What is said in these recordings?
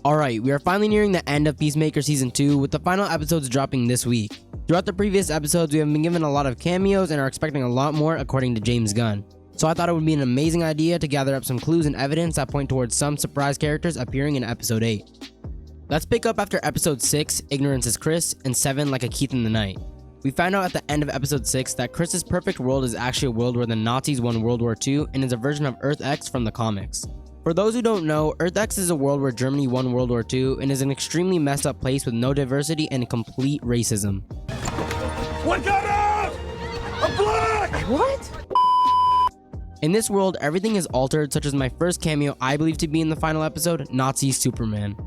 Alright, we are finally nearing the end of Peacemaker Season 2 with the final episodes dropping this week. Throughout the previous episodes, we have been given a lot of cameos and are expecting a lot more according to James Gunn. So I thought it would be an amazing idea to gather up some clues and evidence that point towards some surprise characters appearing in Episode 8. Let's pick up after Episode 6, Ignorance is Chris, and 7, Like a Keith in the Night. We found out at the end of Episode 6 that Chris's perfect world is actually a world where the Nazis won World War II and is a version of Earth X from the comics. For those who don't know, Earth X is a world where Germany won World War II and is an extremely messed up place with no diversity and complete racism. What got out? I'm black! What? In this world, everything is altered, such as my first cameo I believe to be in the final episode, Nazi Superman.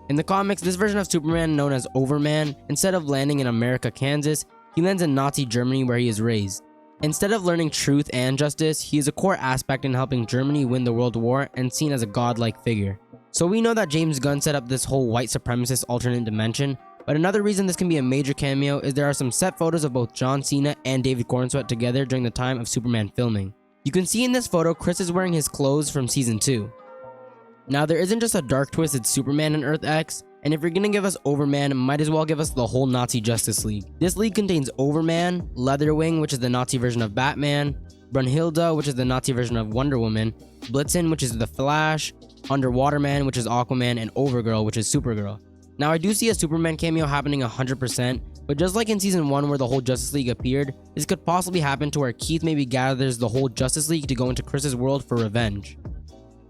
In the comics, this version of Superman, known as Overman, instead of landing in America, Kansas, he lands in Nazi Germany where he is raised. Instead of learning truth and justice, he is a core aspect in helping Germany win the World War and seen as a godlike figure. So we know that James Gunn set up this whole white supremacist alternate dimension, but another reason this can be a major cameo is there are some set photos of both John Cena and David Cornsweet together during the time of Superman filming. You can see in this photo Chris is wearing his clothes from Season 2. Now there isn't just a dark twisted Superman in Earth X, and if you're gonna give us Overman, might as well give us the whole Nazi Justice League. This league contains Overman, Leatherwing, which is the Nazi version of Batman, Brunhilde, which is the Nazi version of Wonder Woman, Blitzen, which is the Flash, Underwaterman, which is Aquaman, and Overgirl, which is Supergirl. Now I do see a Superman cameo happening 100%, but just like in Season 1 where the whole Justice League appeared, this could possibly happen to where Keith maybe gathers the whole Justice League to go into Chris's world for revenge.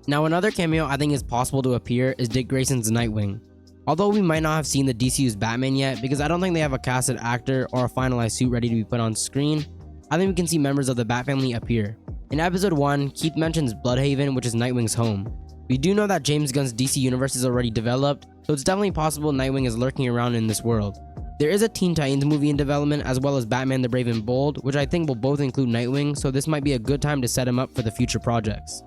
Now another cameo I think is possible to appear is Dick Grayson's Nightwing. Although we might not have seen the DCU's Batman yet because I don't think they have a casted actor or a finalized suit ready to be put on screen, I think we can see members of the Bat family appear. In Episode 1, Keith mentions Bloodhaven, which is Nightwing's home. We do know that James Gunn's DC universe is already developed, so it's definitely possible Nightwing is lurking around in this world. There is a Teen Titans movie in development as well as Batman the Brave and Bold, which I think will both include Nightwing, so this might be a good time to set him up for the future projects.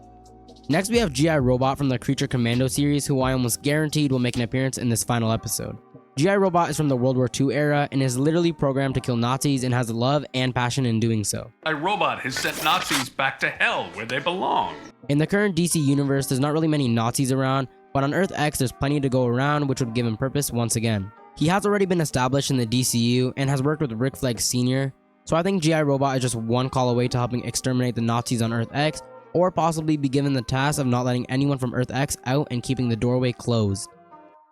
Next we have G.I. Robot from the Creature Commando series, who I almost guaranteed will make an appearance in this final episode. G.I. Robot is from the World War II era and is literally programmed to kill Nazis and has love and passion in doing so. iRobot has sent Nazis back to hell where they belong. In the current DC universe, there's not really many Nazis around, but on Earth X there's plenty to go around, which would give him purpose once again. He has already been established in the DCU and has worked with Rick Flag Sr., so I think G.I. Robot is just one call away to helping exterminate the Nazis on Earth X, or possibly be given the task of not letting anyone from Earth X out and keeping the doorway closed.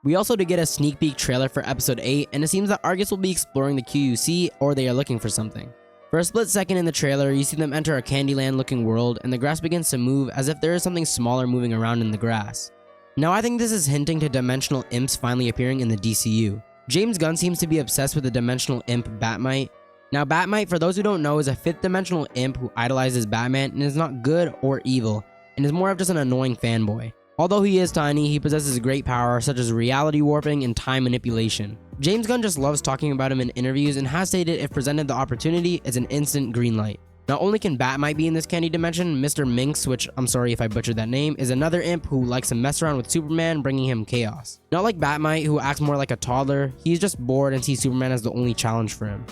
We also did get a sneak peek trailer for Episode 8, and it seems that Argus will be exploring the QUC, or they are looking for something. For a split second in the trailer, you see them enter a Candyland looking world, and the grass begins to move as if there is something smaller moving around in the grass. Now I think this is hinting to dimensional imps finally appearing in the DCU. James Gunn seems to be obsessed with the dimensional imp Batmite. Now Batmite, for those who don't know, is a 5th dimensional imp who idolizes Batman and is not good or evil, and is more of just an annoying fanboy. Although he is tiny, he possesses great power such as reality warping and time manipulation. James Gunn just loves talking about him in interviews and has stated if presented the opportunity, it's an instant green light. Not only can Batmite be in this candy dimension, Mr. Minx, which I'm sorry if I butchered that name, is another imp who likes to mess around with Superman, bringing him chaos. Not like Batmite, who acts more like a toddler, he's just bored and sees Superman as the only challenge for him.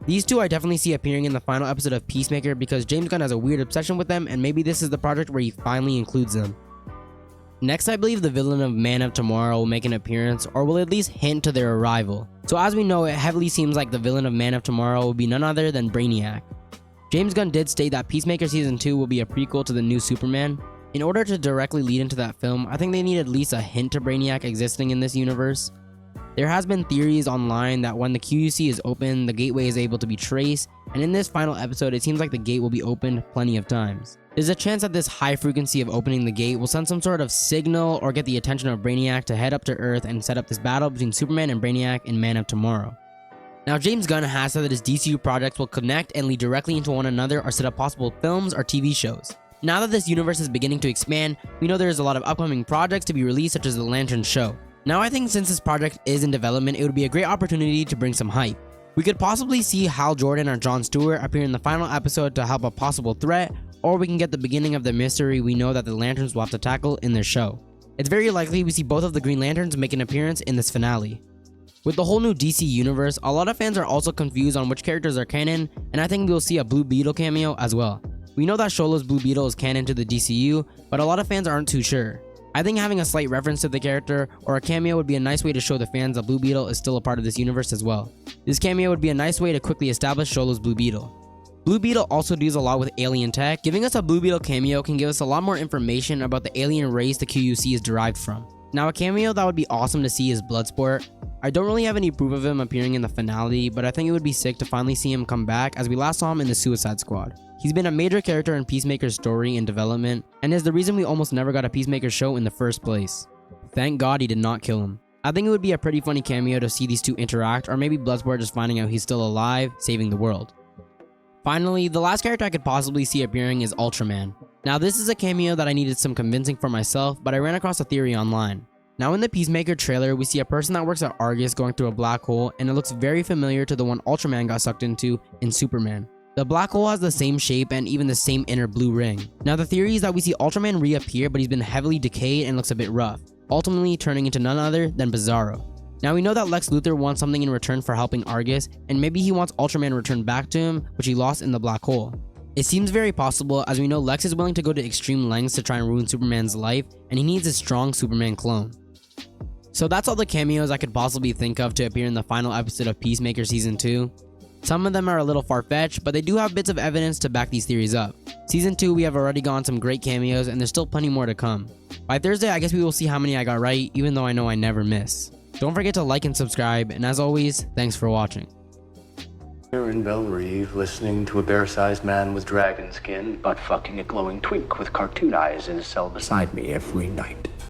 These two I definitely see appearing in the final episode of Peacemaker because James Gunn has a weird obsession with them, and maybe this is the project where he finally includes them. Next, I believe the villain of Man of Tomorrow will make an appearance, or will at least hint to their arrival. So as we know, it heavily seems like the villain of Man of Tomorrow will be none other than Brainiac. James Gunn did state that Peacemaker Season 2 will be a prequel to the new Superman. In order to directly lead into that film, I think they need at least a hint to Brainiac existing in this universe. There has been theories online that when the QUC is open, the gateway is able to be traced, and in this final episode, it seems like the gate will be opened plenty of times. There's a chance that this high frequency of opening the gate will send some sort of signal or get the attention of Brainiac to head up to Earth and set up this battle between Superman and Brainiac in Man of Tomorrow. Now James Gunn has said that his DCU projects will connect and lead directly into one another or set up possible films or TV shows. Now that this universe is beginning to expand, we know there is a lot of upcoming projects to be released, such as the Lantern Show. Now I think since this project is in development, it would be a great opportunity to bring some hype. We could possibly see Hal Jordan or Jon Stewart appear in the final episode to help a possible threat, or we can get the beginning of the mystery we know that the Lanterns will have to tackle in their show. It's very likely we see both of the Green Lanterns make an appearance in this finale. With the whole new DC universe, a lot of fans are also confused on which characters are canon, and I think we'll see a Blue Beetle cameo as well. We know that Shola's Blue Beetle is canon to the DCU, but a lot of fans aren't too sure. I think having a slight reference to the character or a cameo would be a nice way to show the fans that Blue Beetle is still a part of this universe as well. This cameo would be a nice way to quickly establish Xolo's Blue Beetle. Blue Beetle also deals a lot with alien tech. Giving us a Blue Beetle cameo can give us a lot more information about the alien race the QUC is derived from. Now, a cameo that would be awesome to see is Bloodsport. I don't really have any proof of him appearing in the finale, but I think it would be sick to finally see him come back as we last saw him in the Suicide Squad. He's been a major character in Peacemaker's story and development, and is the reason we almost never got a Peacemaker show in the first place. Thank God he did not kill him. I think it would be a pretty funny cameo to see these two interact, or maybe Bloodsport just finding out he's still alive, saving the world. Finally, the last character I could possibly see appearing is Ultraman. Now, this is a cameo that I needed some convincing for myself, but I ran across a theory online. Now, in the Peacemaker trailer, we see a person that works at Argus going through a black hole, and it looks very familiar to the one Ultraman got sucked into in Superman. The black hole has the same shape and even the same inner blue ring. Now, the theory is that we see Ultraman reappear, but he's been heavily decayed and looks a bit rough, ultimately turning into none other than Bizarro. Now, we know that Lex Luthor wants something in return for helping Argus, and maybe he wants Ultraman returned back to him, which he lost in the black hole. It seems very possible, as we know Lex is willing to go to extreme lengths to try and ruin Superman's life, and he needs a strong Superman clone. So that's all the cameos I could possibly think of to appear in the final episode of Peacemaker Season 2. Some of them are a little far-fetched, but they do have bits of evidence to back these theories up. Season 2, we have already gotten some great cameos, and there's still plenty more to come. By Thursday, I guess we will see how many I got right, even though I know I never miss. Don't forget to like and subscribe, and as always, thanks for watching. Here in Belle Reve, listening to a bear-sized man with dragon skin, butt fucking a glowing twink with cartoon eyes in his cell beside me every night.